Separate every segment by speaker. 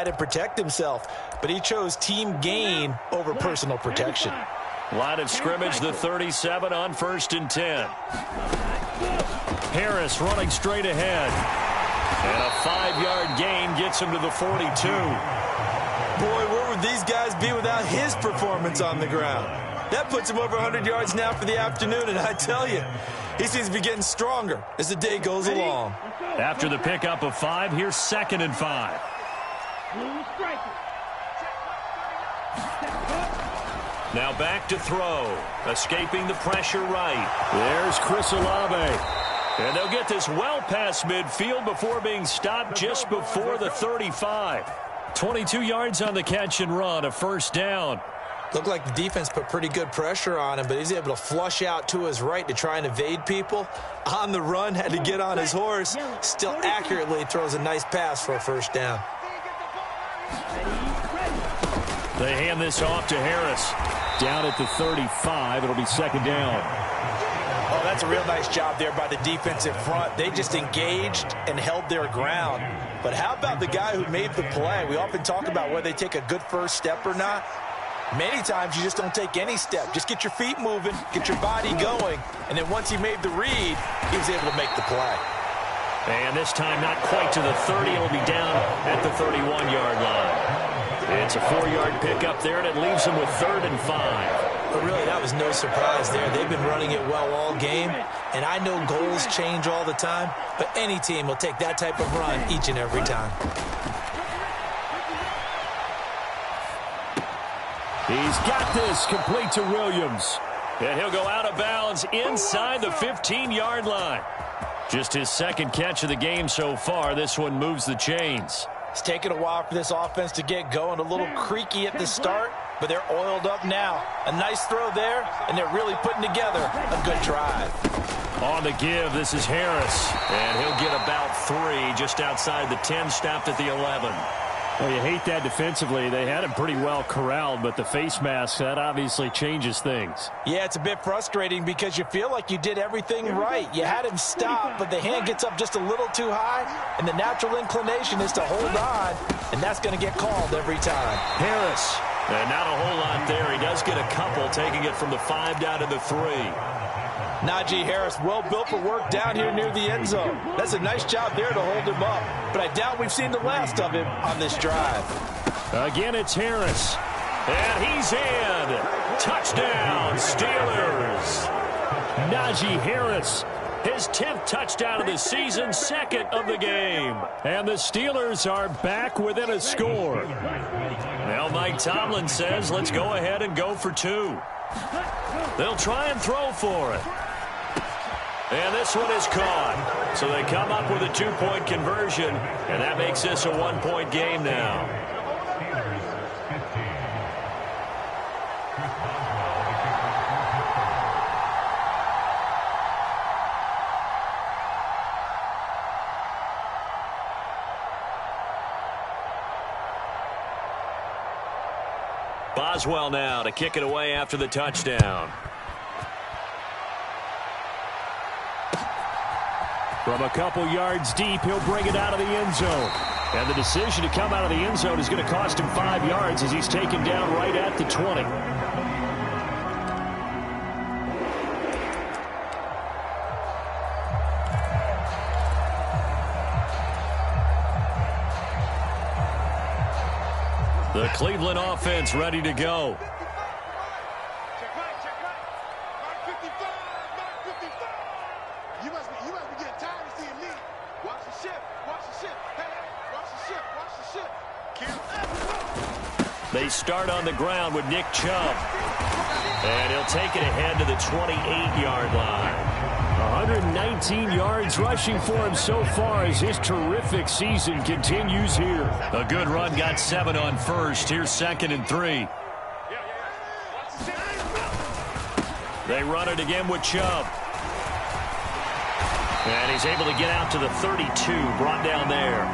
Speaker 1: to protect himself, but he chose team gain over personal protection.
Speaker 2: Line of scrimmage, the 37 on 1st and 10. Harris running straight ahead. And a 5-yard gain gets him to the 42.
Speaker 1: Boy, where would these guys be without his performance on the ground? That puts him over 100 yards now for the afternoon, and I tell you, he seems to be getting stronger as the day goes along.
Speaker 2: After the pickup of 5, here's 2nd and 5. Now back to throw. Escaping the pressure right. There's Chris Olave. And they'll get this well past midfield before being stopped just before the 35. 22 yards on the catch and run, a 1st down.
Speaker 1: Looked like the defense put pretty good pressure on him, but he's able to flush out to his right to try and evade people. On the run, had to get on his horse. Still accurately throws a nice pass for a 1st down.
Speaker 2: They hand this off to Harris. Down at the 35, it'll be 2nd down.
Speaker 1: Oh, that's a real nice job there by the defensive front. They just engaged and held their ground. But how about the guy who made the play? We often talk about whether they take a good first step or not. Many times you just don't take any step. Just get your feet moving, get your body going, and then once he made the read, he was able to make the play.
Speaker 2: And this time not quite to the 30. It'll be down at the 31-yard line. It's a 4-yard pickup there, and it leaves him with 3rd and 5.
Speaker 1: But really, that was no surprise there. They've been running it well all game, and I know goals change all the time, but any team will take that type of run each and every time.
Speaker 2: He's got this complete to Williams. And he'll go out of bounds inside the 15-yard line. Just his 2nd catch of the game so far. This one moves the chains.
Speaker 1: It's taken a while for this offense to get going. A little creaky at the start, but they're oiled up now. A nice throw there, and they're really putting together a good drive.
Speaker 2: On the give, this is Harris. And he'll get about 3 just outside the 10, stopped at the 11. Well, you hate that defensively. They had him pretty well corralled, but the face mask, that obviously changes things.
Speaker 1: Yeah, it's a bit frustrating because you feel like you did everything right. You had him stop, but the hand gets up just a little too high, and the natural inclination is to hold on, and that's going to get called every time.
Speaker 2: Harris, and not a whole lot there. He does get a couple, taking it from the 5 down to the 3.
Speaker 1: Najee Harris, well built for work down here near the end zone. That's a nice job there to hold him up. But I doubt we've seen the last of him on this drive.
Speaker 2: Again, it's Harris. And he's in. Touchdown, Steelers. Najee Harris, his 10th touchdown of the season, 2nd of the game. And the Steelers are back within a score. Now Mike Tomlin says, let's go ahead and go for 2. They'll try and throw for it. And this one is caught. So they come up with a 2-point conversion, and that makes this a 1-point game now. Boswell now to kick it away after the touchdown. From a couple yards deep, he'll bring it out of the end zone. And the decision to come out of the end zone is going to cost him 5 yards as he's taken down right at the 20. The Cleveland offense ready to go. They start on the ground with Nick Chubb. And he'll take it ahead to the 28-yard line. 119 yards rushing for him so far as his terrific season continues here. A good run, got 7 on 1st. Here's 2nd and 3. They run it again with Chubb. And he's able to get out to the 32, brought down there.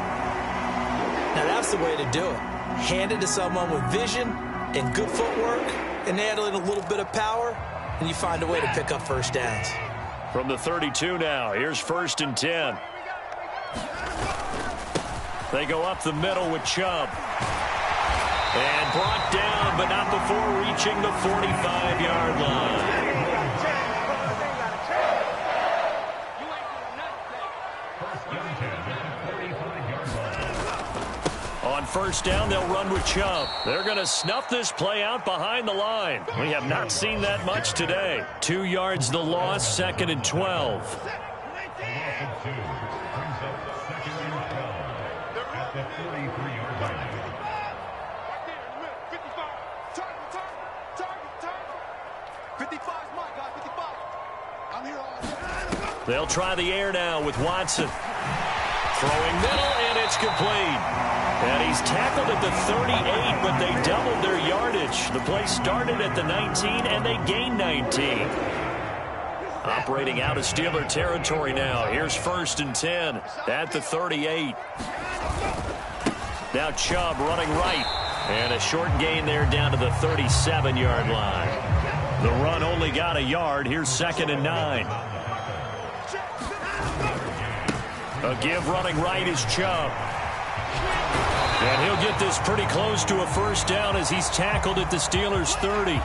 Speaker 1: Now that's the way to do it. Hand it to someone with vision and good footwork, and add in a little bit of power, and you find a way to pick up 1st downs.
Speaker 2: From the 32 now, here's 1st and 10. They go up the middle with Chubb. And brought down, but not before reaching the 45-yard line. On first down, they'll run with Chubb. They're going to snuff this play out behind the line. We have not seen that much today. 2 yards the loss, 2nd and 12. They'll try the air now with Watson. Throwing middle, and it's complete. And he's tackled at the 38, but they doubled their yardage. The play started at the 19, and they gained 19. Operating out of Steeler territory now. Here's 1st and 10 at the 38. Now Chubb running right. And a short gain there down to the 37-yard line. The run only got a yard. Here's 2nd and 9. A give running right is Chubb. And he'll get this pretty close to a first down as he's tackled at the Steelers' 30.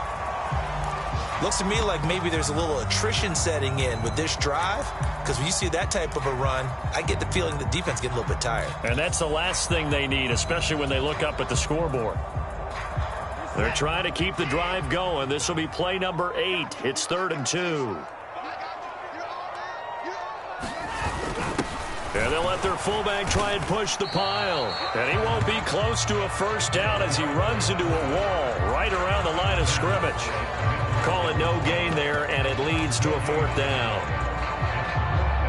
Speaker 1: Looks to me like maybe there's a little attrition setting in with this drive, because when you see that type of a run, I get the feeling the defense getting a little bit tired.
Speaker 2: And that's the last thing they need, especially when they look up at the scoreboard. They're trying to keep the drive going. This will be play number 8. It's 3rd and 2. And they'll let their fullback try and push the pile. And he won't be close to a first down as he runs into a wall right around the line of scrimmage. Call it no gain there, and it leads to a 4th down.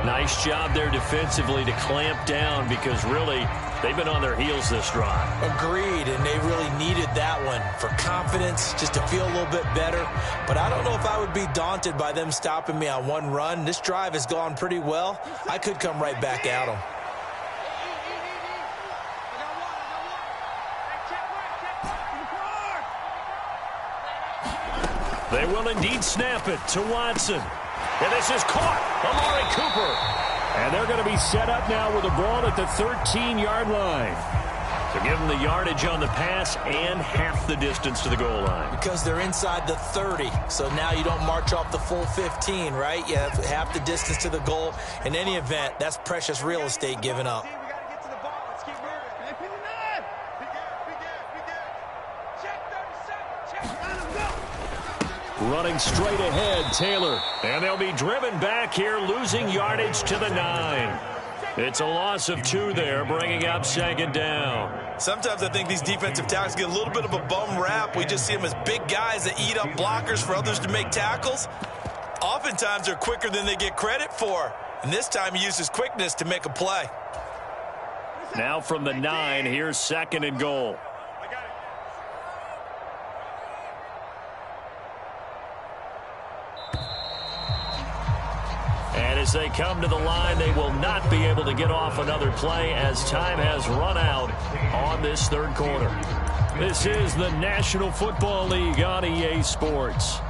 Speaker 2: Nice job there defensively to clamp down, because really they've been on their heels this drive.
Speaker 1: Agreed, and they really needed that one for confidence, just to feel a little bit better. But I don't know if I would be daunted by them stopping me on one run. This drive has gone pretty well. I could come right back at them.
Speaker 2: They will indeed snap it to Watson. And this is caught. Amari Cooper. And they're going to be set up now with a ball at the 13-yard line. So give them the yardage on the pass and half the distance to the goal line.
Speaker 1: Because they're inside the 30. So now you don't march off the full 15, right? You have half the distance to the goal. In any event, that's precious real estate given up.
Speaker 2: Running straight ahead, Taylor. And they'll be driven back here, losing yardage to the 9. It's a loss of 2 there, bringing up 2nd down.
Speaker 1: Sometimes I think these defensive tackles get a little bit of a bum rap. We just see them as big guys that eat up blockers for others to make tackles. Oftentimes they're quicker than they get credit for. And this time he uses quickness to make a play.
Speaker 2: Now from the 9, here's 2nd and goal. And as they come to the line, they will not be able to get off another play as time has run out on this 3rd quarter. This is the National Football League on EA Sports.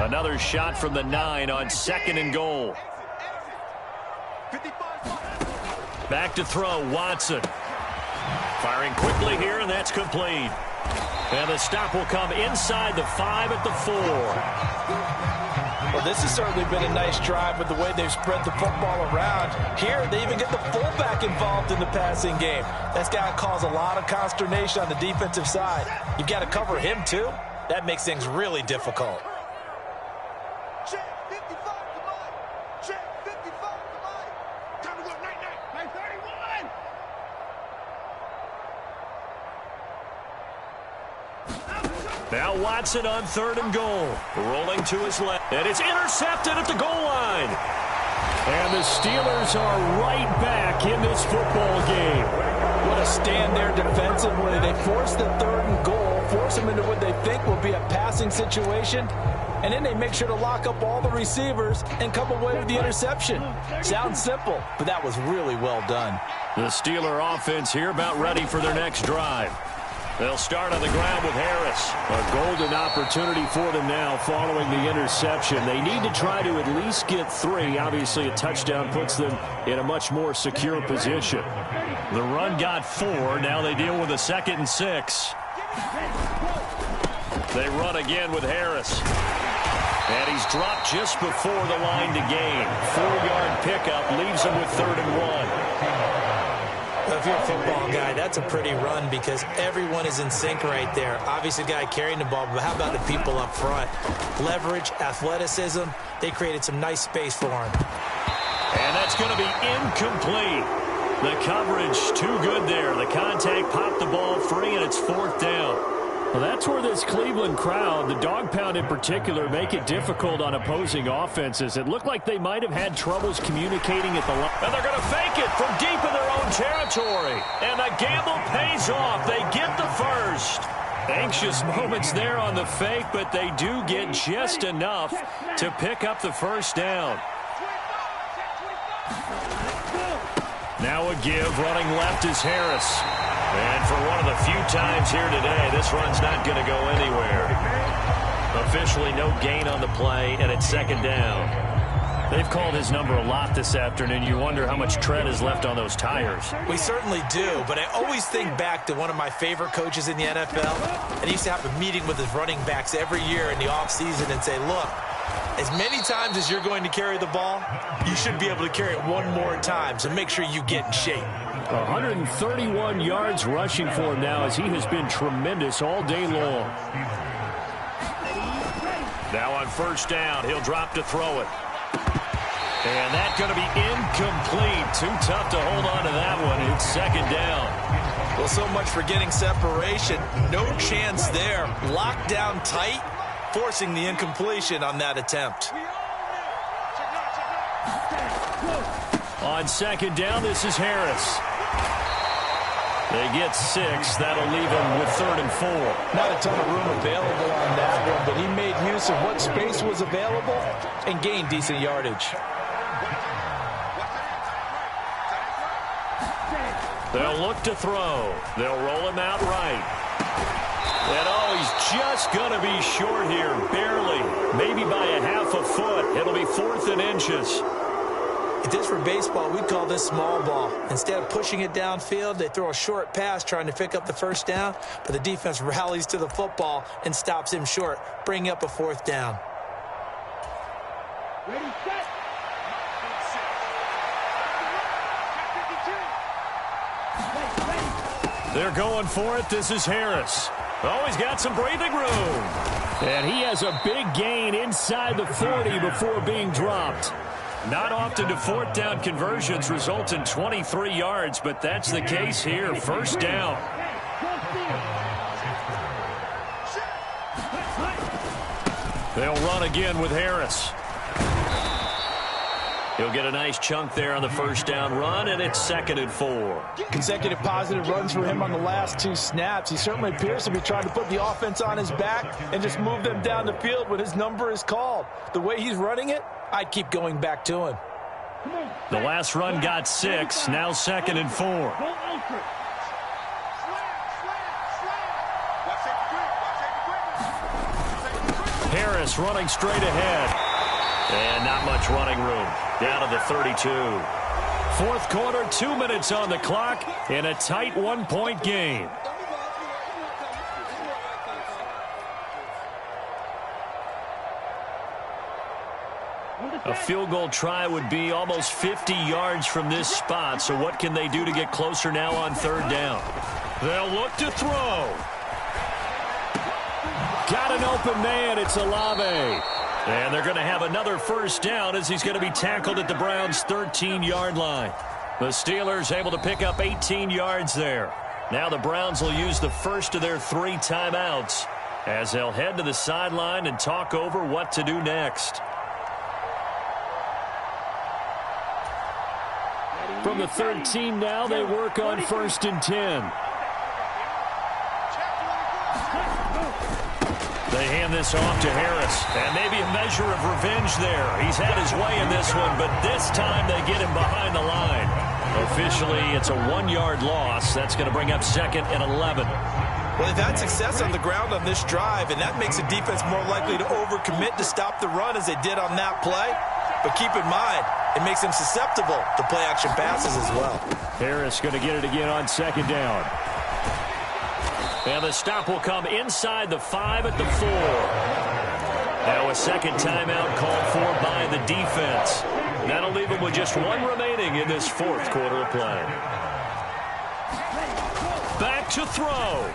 Speaker 2: Another shot from the 9 on 2nd and goal. Back to throw, Watson. Firing quickly here, and that's complete. And the stop will come inside the 5 at the 4.
Speaker 1: Well, this has certainly been a nice drive with the way they've spread the football around. Here, they even get the fullback involved in the passing game. That's got to cause a lot of consternation on the defensive side. You've got to cover him, too. That makes things really difficult.
Speaker 2: Now Watson on 3rd and goal. Rolling to his left. And it's intercepted at the goal line. And the Steelers are right back in this football game.
Speaker 1: What a stand there defensively. They force the 3rd and goal, force them into what they think will be a passing situation, and then they make sure to lock up all the receivers and come away with the interception. Sounds simple, but that was really well done.
Speaker 2: The Steeler offense here about ready for their next drive. They'll start on the ground with Harris.
Speaker 3: A golden opportunity for them now following the interception. They need to try to at least get 3. Obviously, a touchdown puts them in a much more secure position.
Speaker 2: The run got 4. Now they deal with a 2nd and 6. They run again with Harris. And he's dropped just before the line to gain. 4-yard pickup leaves him with 3rd and 1.
Speaker 1: Well, if you're a football guy, that's a pretty run because everyone is in sync right there. Obviously, the guy carrying the ball, but how about the people up front? Leverage, athleticism, they created some nice space for him.
Speaker 2: And that's going to be incomplete. The coverage too good there. The contact popped the ball free, and it's 4th down.
Speaker 3: Well, that's where this Cleveland crowd, the dog pound in particular, make it difficult on opposing offenses. It looked like they might have had troubles communicating at the line.
Speaker 2: And they're going to fake it from deep in their own territory. And the gamble pays off. They get the first. Anxious moments there on the fake, but they do get just enough to pick up the first down. Now a give, running left is Harris. And for one of the few times here today, this run's not going to go anywhere. Officially no gain on the play, and it's 2nd down.
Speaker 3: They've called his number a lot this afternoon. You wonder how much tread is left on those tires.
Speaker 1: We certainly do, but I always think back to one of my favorite coaches in the NFL, and he used to have a meeting with his running backs every year in the offseason and say, look, as many times as you're going to carry the ball, you should be able to carry it one more time, so make sure you get in shape.
Speaker 3: 131 yards rushing for him now as he has been tremendous all day long.
Speaker 2: Now on 1st down, he'll drop to throw it. And that's going to be incomplete. Too tough to hold on to that one. It's 2nd down.
Speaker 1: Well, so much for getting separation. No chance there. Locked down tight, forcing the incompletion on that attempt.
Speaker 2: On 2nd down, this is Harris. They get 6. That'll leave him with 3rd and 4.
Speaker 1: Not a ton of room available on that one, but he made use of what space was available and gained decent yardage.
Speaker 2: They'll look to throw. They'll roll him out right. And oh, he's just going to be short here, barely. Maybe by a half a foot. It'll be 4th and inches.
Speaker 1: If this were baseball, we'd call this small ball. Instead of pushing it downfield, they throw a short pass trying to pick up the 1st down, but the defense rallies to the football and stops him short, bringing up a 4th down.
Speaker 4: Ready, set.
Speaker 2: They're going for it. This is Harris. Oh, he's got some breathing room.
Speaker 3: And he has a big gain inside the 40 before being dropped.
Speaker 2: Not often do 4th down conversions result in 23 yards, but that's the case here. 1st down. They'll run again with Harris. He'll get a nice chunk there on the 1st down run, and it's 2nd and 4.
Speaker 1: Consecutive positive runs for him on the last 2 snaps. He certainly appears to be trying to put the offense on his back and just move them down the field when his number is called. The way he's running it, I'd keep going back to him.
Speaker 2: The last run got 6, now 2nd and 4. Harris running straight ahead. And not much running room. Down to the 32. 4th quarter, 2 minutes on the clock in a tight 1-point game. A field goal try would be almost 50 yards from this spot. So what can they do to get closer now on 3rd down? They'll look to throw.
Speaker 3: Got an open man. It's Olave.
Speaker 2: And they're going to have another 1st down as he's going to be tackled at the Browns' 13-yard line. The Steelers able to pick up 18 yards there. Now the Browns will use the first of their 3 timeouts as they'll head to the sideline and talk over what to do next.
Speaker 3: From the 13 now, they work on 1st and 10.
Speaker 2: They hand this off to Harris, and maybe a measure of revenge there. He's had his way in this one, but this time they get him behind the line. Officially, it's a 1-yard loss. That's going to bring up 2nd and 11.
Speaker 1: Well, they've had success on the ground on this drive, and that makes the defense more likely to overcommit to stop the run as they did on that play. But keep in mind, it makes them susceptible to play-action passes as well.
Speaker 3: Harris going to get it again on second down. And the stop will come inside the 5 at the 4. Now a second timeout called for by the defense. That'll leave them with just one remaining in this fourth quarter of play. Back to throw.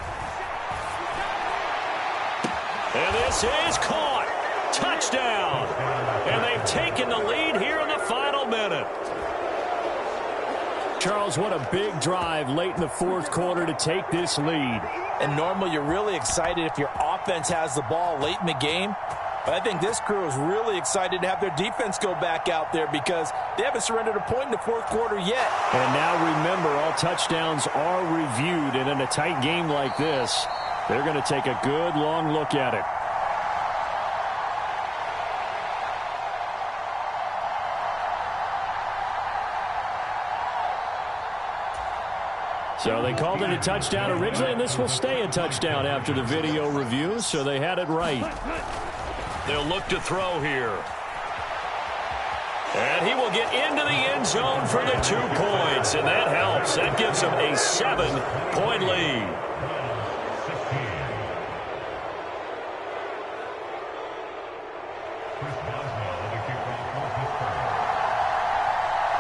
Speaker 3: And this is caught. Touchdown. And they've taken the lead here in the final minute. Charles, what a big drive late in the fourth quarter to take this lead.
Speaker 1: And normally you're really excited if your offense has the ball late in the game. But I think this crew is really excited to have their defense go back out there because they haven't surrendered a point in the fourth quarter yet.
Speaker 3: And now remember, all touchdowns are reviewed. And in a tight game like this, they're going to take a good long look at it. So they called it a touchdown originally, and this will stay a touchdown after the video review, so they had it right. They'll look to throw here. And he will get into the end zone for the 2 points, and that helps. That gives them a 7-point lead.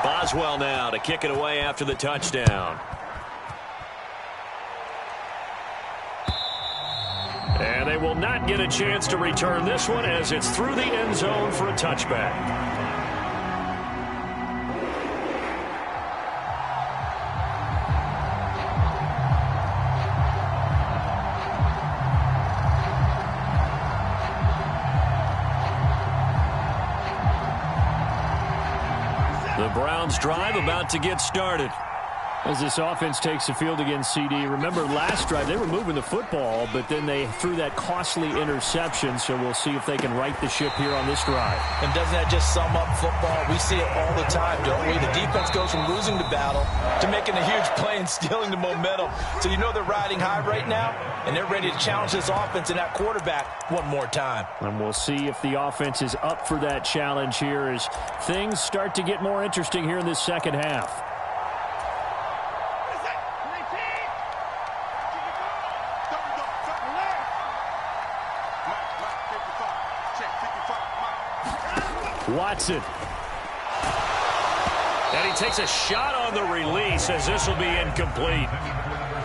Speaker 3: Boswell now to kick it away after the touchdown. And they will not get a chance to return this one as it's through the end zone for a touchback. The Browns drive about to get started. As this offense takes the field against CD, remember last drive they were moving the football, but then they threw that costly interception, so we'll see if they can right the ship here on this drive.
Speaker 1: And doesn't that just sum up football? We see it all the time, don't we? The defense goes from losing the battle to making a huge play and stealing the momentum. So you know they're riding high right now, and they're ready to challenge this offense and that quarterback one more time.
Speaker 3: And we'll see if the offense is up for that challenge here as things start to get more interesting here in this second half. Watson. And he takes a shot on the release as this will be incomplete.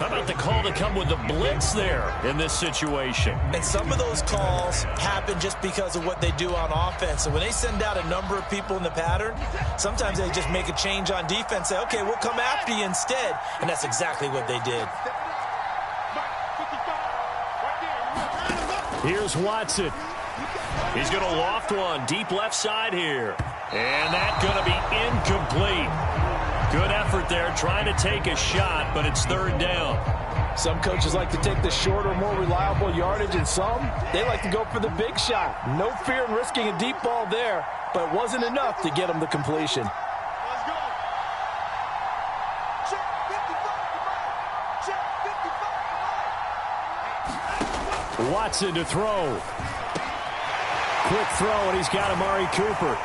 Speaker 3: How about the call to come with the blitz there in this situation?
Speaker 1: And some of those calls happen just because of what they do on offense. And when they send out a number of people in the pattern, sometimes they just make a change on defense. Say, okay, we'll come after you instead. And that's exactly what they did.
Speaker 3: Here's Watson. He's going to loft one deep left side here. And that's going to be incomplete. Good effort there trying to take a shot, but it's third down.
Speaker 1: Some coaches like to take the shorter, more reliable yardage, and some, they like to go for the big shot. No fear in risking a deep ball there, but it wasn't enough to get them the completion.
Speaker 4: Let's go. Check 55. Check 55.
Speaker 3: Watson to throw. Quick throw, and he's got Amari Cooper.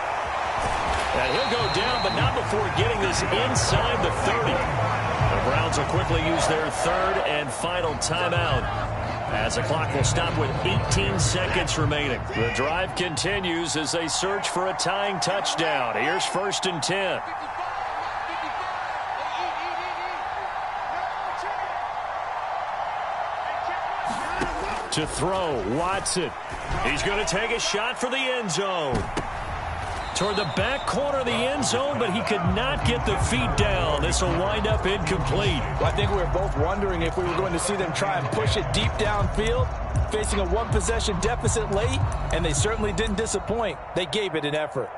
Speaker 3: And he'll go down, but not before getting this inside the 30. The Browns will quickly use their third and final timeout as the clock will stop with 18 seconds remaining. The drive continues as they search for a tying touchdown. Here's 1st and 10. To throw, Watson. He's going to take a shot for the end zone. Toward the back corner of the end zone, but he could not get the feet down. This will wind up incomplete.
Speaker 1: Well, I think we were both wondering if we were going to see them try and push it deep downfield, facing a one-possession deficit late, and they certainly didn't disappoint. They gave it an effort.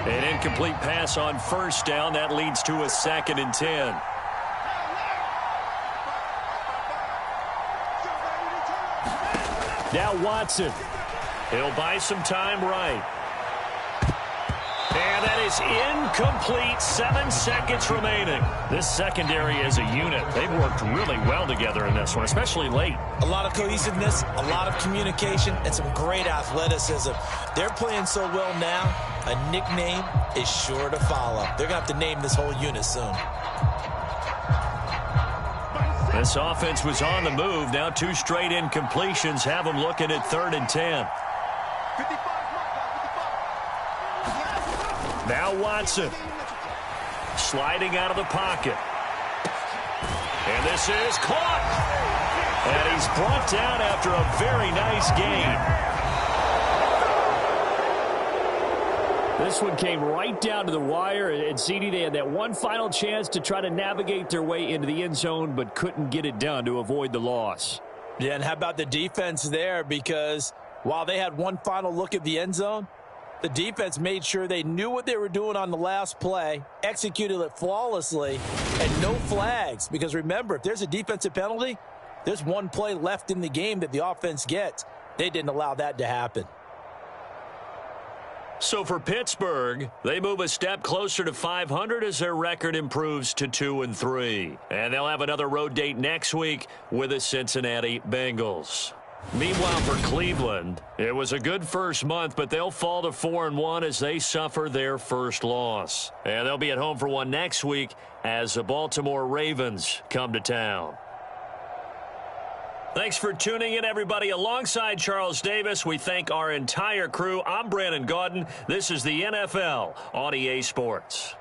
Speaker 3: An incomplete pass on first down. That leads to a 2nd and 10.
Speaker 2: Now Watson. He'll buy some time right. And that is incomplete. 7 seconds remaining. This secondary as a unit, they've worked really well together in this one, especially late.
Speaker 1: A lot of cohesiveness, a lot of communication, and some great athleticism. They're playing so well now, a nickname is sure to follow. They're going to have to name this whole unit soon.
Speaker 2: This offense was on the move. Now 2 straight incompletions have them looking at 3rd and 10.
Speaker 4: 55.
Speaker 2: Now Watson. Sliding out of the pocket. And this is caught. And he's brought down after a very nice gain. This one came right down to the wire. And CD, they had that one final chance to try to navigate their way into the end zone, but couldn't get it done to avoid the loss.
Speaker 1: Yeah, and how about the defense there? Because while they had one final look at the end zone, the defense made sure they knew what they were doing on the last play, executed it flawlessly, and no flags. Because remember, if there's a defensive penalty, there's one play left in the game that the offense gets. They didn't allow that to happen.
Speaker 2: So for Pittsburgh, they move a step closer to 500 as their record improves to 2-3. And they'll have another road date next week with the Cincinnati Bengals. Meanwhile, for Cleveland, it was a good first month, but they'll fall to 4-1 as they suffer their first loss. And they'll be at home for one next week as the Baltimore Ravens come to town. Thanks for tuning in, everybody. Alongside Charles Davis, we thank our entire crew. I'm Brandon Gaudin. This is the NFL on EA Sports.